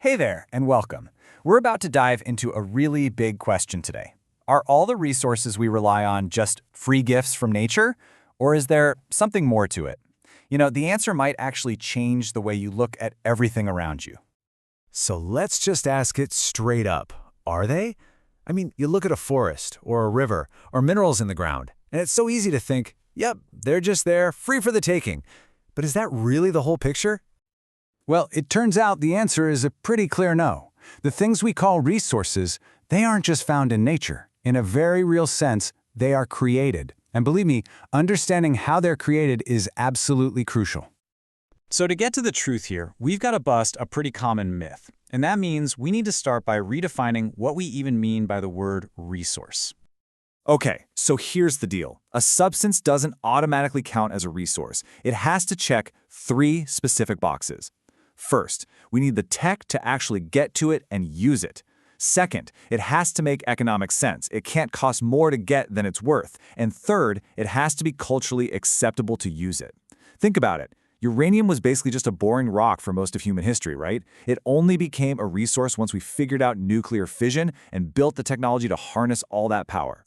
Hey there, and welcome. We're about to dive into a really big question today. Are all the resources we rely on just free gifts from nature, or is there something more to it? The answer might actually change the way you look at everything around you. So let's just ask it straight up. Are they? I mean, you look at a forest, or a river, or minerals in the ground, and it's so easy to think, yep, they're just there, free for the taking. But is that really the whole picture? Well, it turns out the answer is a pretty clear no. The things we call resources, they aren't just found in nature. In a very real sense, they are created. And believe me, understanding how they're created is absolutely crucial. So to get to the truth here, we've got to bust a pretty common myth. And that means we need to start by redefining what we even mean by the word resource. Okay, so here's the deal. A substance doesn't automatically count as a resource. It has to check 3 specific boxes. First, we need the tech to actually get to it and use it. Second, it has to make economic sense. It can't cost more to get than it's worth. And third, it has to be culturally acceptable to use it. Think about it. Uranium was basically just a boring rock for most of human history, right? It only became a resource once we figured out nuclear fission and built the technology to harness all that power.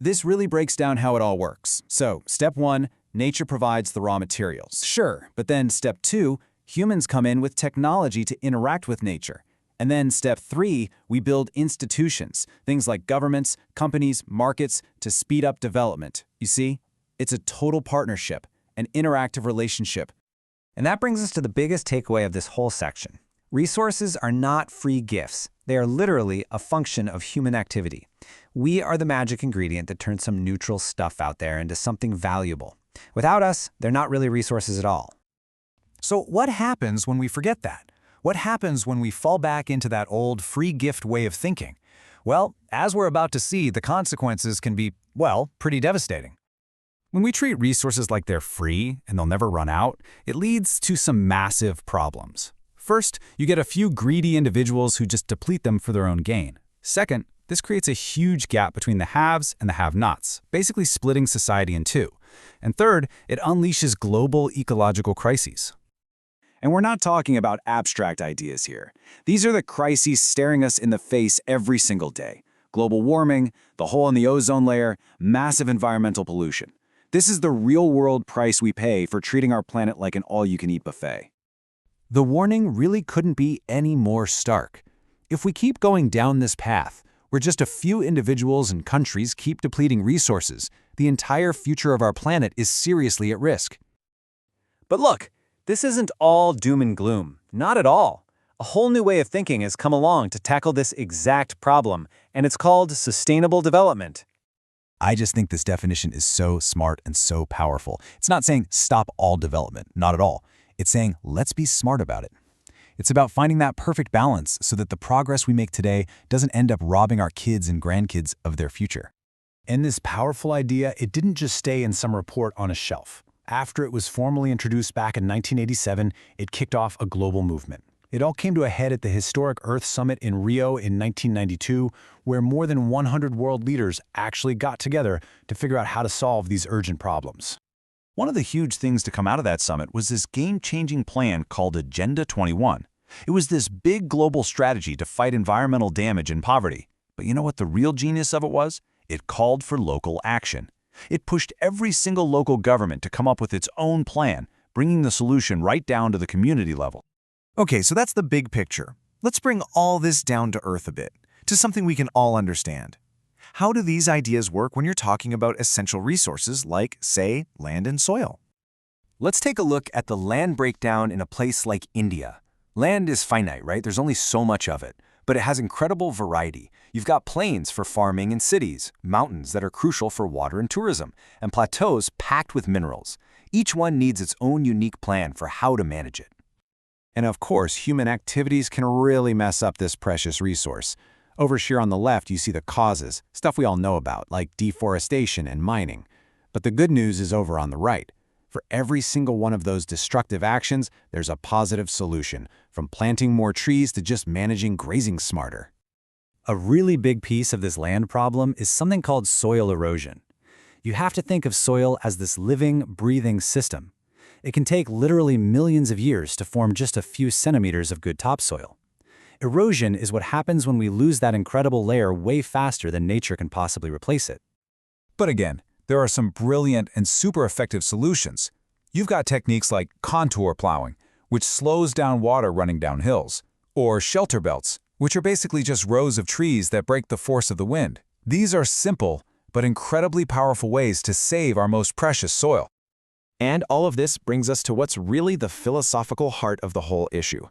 This really breaks down how it all works. So, step 1, nature provides the raw materials. Sure, but then step 2, humans come in with technology to interact with nature. And then step 3, we build institutions, things like governments, companies, markets, to speed up development. You see, it's a total partnership, an interactive relationship. And that brings us to the biggest takeaway of this whole section. Resources are not free gifts. They are literally a function of human activity. We are the magic ingredient that turns some neutral stuff out there into something valuable. Without us, they're not really resources at all. So what happens when we forget that? What happens when we fall back into that old free gift way of thinking? Well, as we're about to see, the consequences can be, pretty devastating. When we treat resources like they're free and they'll never run out, it leads to some massive problems. First, you get a few greedy individuals who just deplete them for their own gain. Second, this creates a huge gap between the haves and the have-nots, basically splitting society in two. And third, it unleashes global ecological crises. And we're not talking about abstract ideas here. These are the crises staring us in the face every single day. Global warming, the hole in the ozone layer, massive environmental pollution. This is the real-world price we pay for treating our planet like an all-you-can-eat buffet. The warning really couldn't be any more stark. If we keep going down this path, where just a few individuals and countries keep depleting resources, the entire future of our planet is seriously at risk. But look, this isn't all doom and gloom. Not at all. A whole new way of thinking has come along to tackle this exact problem, and it's called sustainable development. I just think this definition is so smart and so powerful. It's not saying stop all development, not at all. It's saying let's be smart about it. It's about finding that perfect balance so that the progress we make today doesn't end up robbing our kids and grandkids of their future. And this powerful idea, it didn't just stay in some report on a shelf. After it was formally introduced back in 1987, it kicked off a global movement. It all came to a head at the historic Earth Summit in Rio in 1992, where more than 100 world leaders actually got together to figure out how to solve these urgent problems. One of the huge things to come out of that summit was this game-changing plan called Agenda 21. It was this big global strategy to fight environmental damage and poverty. But you know what the real genius of it was? It called for local action. It pushed every single local government to come up with its own plan, bringing the solution right down to the community level. Okay, so that's the big picture. Let's bring all this down to earth a bit, to something we can all understand. How do these ideas work when you're talking about essential resources like, say, land and soil? Let's take a look at the land breakdown in a place like India. Land is finite, right? There's only so much of it, but it has incredible variety. You've got plains for farming and cities, mountains that are crucial for water and tourism, and plateaus packed with minerals. Each one needs its own unique plan for how to manage it. And of course, human activities can really mess up this precious resource. Over here on the left, you see the causes, stuff we all know about, like deforestation and mining. But the good news is over on the right. For every single one of those destructive actions, there's a positive solution, from planting more trees to just managing grazing smarter. A really big piece of this land problem is something called soil erosion. You have to think of soil as this living, breathing system. It can take literally millions of years to form just a few centimeters of good topsoil. Erosion is what happens when we lose that incredible layer way faster than nature can possibly replace it. But again, there are some brilliant and super effective solutions. You've got techniques like contour plowing, which slows down water running down hills, or shelter belts, which are basically just rows of trees that break the force of the wind. These are simple, but incredibly powerful ways to save our most precious soil. And all of this brings us to what's really the philosophical heart of the whole issue.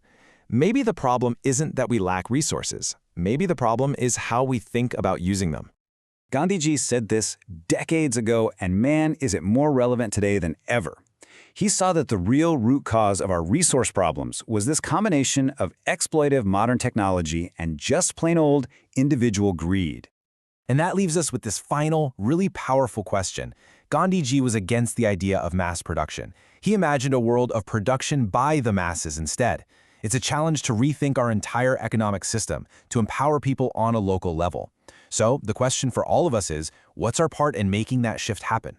Maybe the problem isn't that we lack resources. Maybe the problem is how we think about using them. Gandhiji said this decades ago, and man, is it more relevant today than ever. He saw that the real root cause of our resource problems was this combination of exploitive modern technology and just plain old individual greed. And that leaves us with this final, really powerful question. Gandhiji was against the idea of mass production. He imagined a world of production by the masses instead. It's a challenge to rethink our entire economic system, to empower people on a local level. So the question for all of us is, what's our part in making that shift happen?